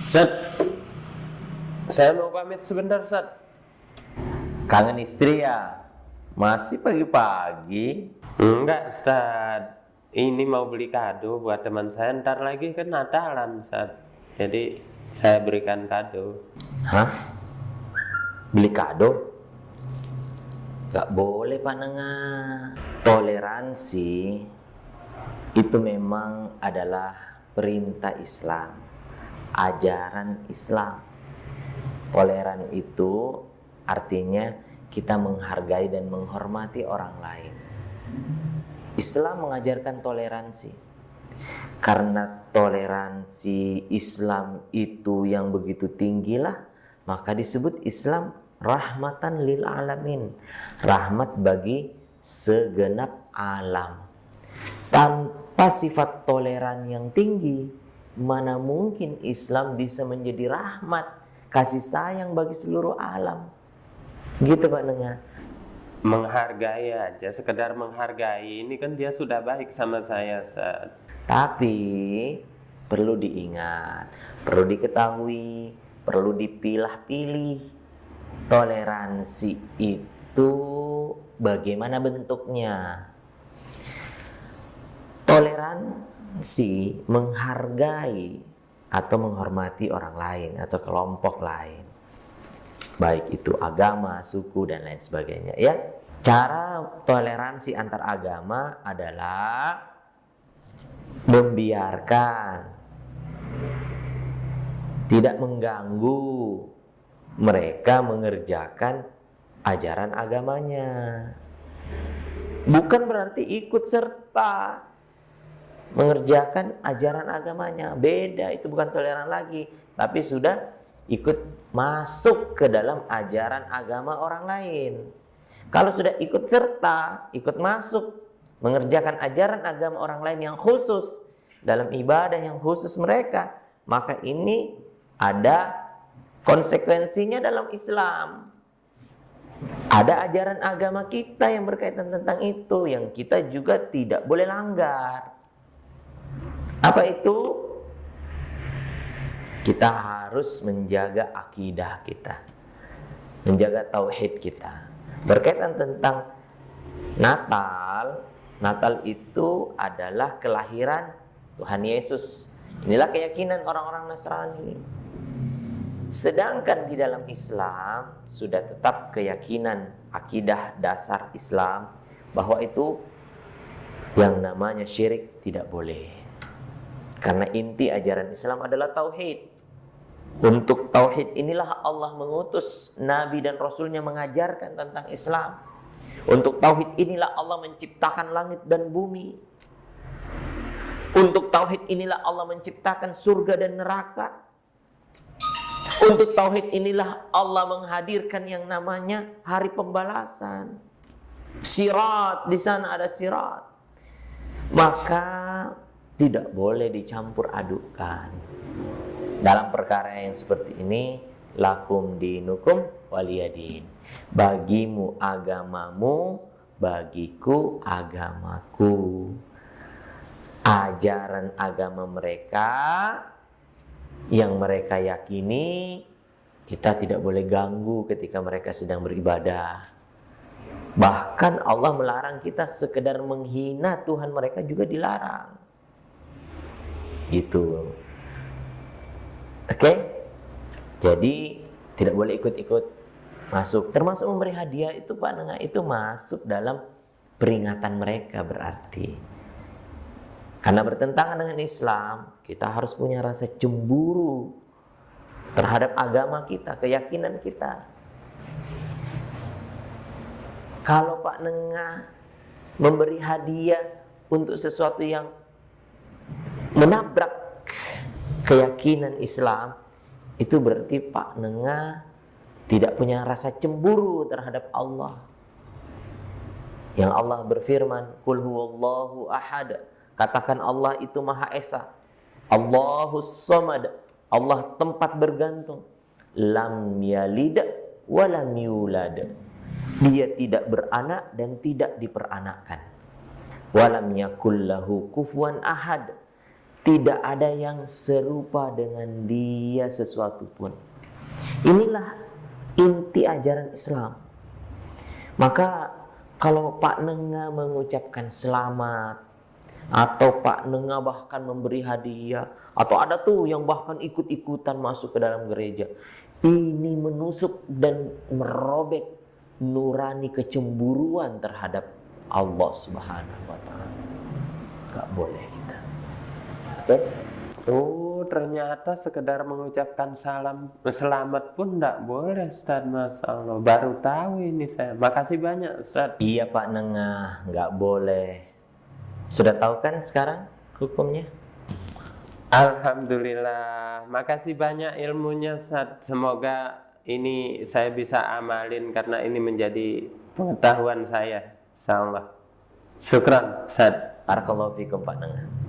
Sat, saya mau pamit sebentar, Sat. Kangen istri ya? Masih pagi-pagi? Enggak, Ustaz. Ini mau beli kado buat teman saya. Ntar lagi kan Natalan, Ustaz. Jadi saya berikan kado. Hah? Beli kado? Gak boleh Pak Nengah. Toleransi itu memang adalah perintah Islam, ajaran Islam. Toleran itu artinya kita menghargai dan menghormati orang lain. Islam mengajarkan toleransi. Karena toleransi Islam itu yang begitu tinggilah, maka disebut Islam rahmatan lil alamin, rahmat bagi segenap alam. Tanpa sifat toleran yang tinggi, mana mungkin Islam bisa menjadi rahmat, kasih sayang bagi seluruh alam. Gitu Pak Nengah. Menghargai aja, sekedar menghargai. Ini kan dia sudah baik sama saya, Ustaz. Tapi perlu diingat, perlu diketahui, perlu dipilah-pilih. Toleransi itu bagaimana bentuknya? Toleransi menghargai atau menghormati orang lain atau kelompok lain, baik itu agama, suku, dan lain sebagainya ya. Cara toleransi antar agama adalah membiarkan, tidak mengganggu mereka mengerjakan ajaran agamanya. Bukan berarti ikut serta mengerjakan ajaran agamanya. Beda, itu bukan toleran lagi, tapi sudah ikut masuk ke dalam ajaran agama orang lain. Kalau sudah ikut serta, ikut masuk mengerjakan ajaran agama orang lain yang khusus dalam ibadah yang khusus mereka, maka ini ada konsekuensinya dalam Islam. Ada ajaran agama kita yang berkaitan tentang itu, yang kita juga tidak boleh langgar. Apa itu? Kita harus menjaga akidah kita, menjaga tauhid kita. Berkaitan tentang Natal, Natal itu adalah kelahiran Tuhan Yesus. Inilah keyakinan orang-orang Nasrani. Sedangkan di dalam Islam sudah tetap keyakinan akidah dasar Islam bahwa itu yang namanya syirik tidak boleh. Karena inti ajaran Islam adalah tauhid. Untuk tauhid inilah Allah mengutus Nabi dan Rasulnya mengajarkan tentang Islam. Untuk tauhid inilah Allah menciptakan langit dan bumi. Untuk tauhid inilah Allah menciptakan surga dan neraka. Untuk tauhid inilah Allah menghadirkan yang namanya hari pembalasan. Sirat, di sana ada sirat. Maka tidak boleh dicampur adukan. Dalam perkara yang seperti ini, lakum dinukum waliyadin. Bagimu agamamu, bagiku agamaku. Ajaran agama mereka yang mereka yakini, kita tidak boleh ganggu ketika mereka sedang beribadah. Bahkan Allah melarang kita sekedar menghina Tuhan mereka juga dilarang. Gitu. Oke? Jadi tidak boleh ikut-ikut masuk. Termasuk memberi hadiah itu Pak Nengah, itu masuk dalam peringatan mereka berarti. Karena bertentangan dengan Islam, kita harus punya rasa cemburu terhadap agama kita, keyakinan kita. Kalau Pak Nengah memberi hadiah untuk sesuatu yang menabrak keyakinan Islam, itu berarti Pak Nengah tidak punya rasa cemburu terhadap Allah. Yang Allah berfirman, "Qul huwallahu ahad." Katakan Allah itu Maha Esa. Allahus Samad. Allah tempat bergantung. Lam yalid wa lam yulad. Dia tidak beranak dan tidak diperanakkan. Wa lam yakul lahu kufuwan ahad. tidak ada yang serupa dengan dia sesuatu pun. Inilah inti ajaran Islam. Maka kalau Pak Nenga mengucapkan selamat, atau Pak Nenga bahkan memberi hadiah, atau ada tuh yang bahkan ikut-ikutan masuk ke dalam gereja, ini menusuk dan merobek nurani kecemburuan terhadap Allah Subhanahu wa Ta'ala. Gak boleh kita. Oke? Oh, ternyata sekedar mengucapkan selamat pun tidak boleh, Ustaz. Masya Allah, baru tahu ini saya. Makasih banyak, Ustaz. Iya Pak Nenga, nggak boleh. Sudah tahu kan sekarang hukumnya? Alhamdulillah, makasih banyak ilmunya, Ustaz. Semoga ini saya bisa amalin karena ini menjadi pengetahuan saya. Insyaallah. Syukran, Ustaz. Barakallahu fikum Pak Nenga.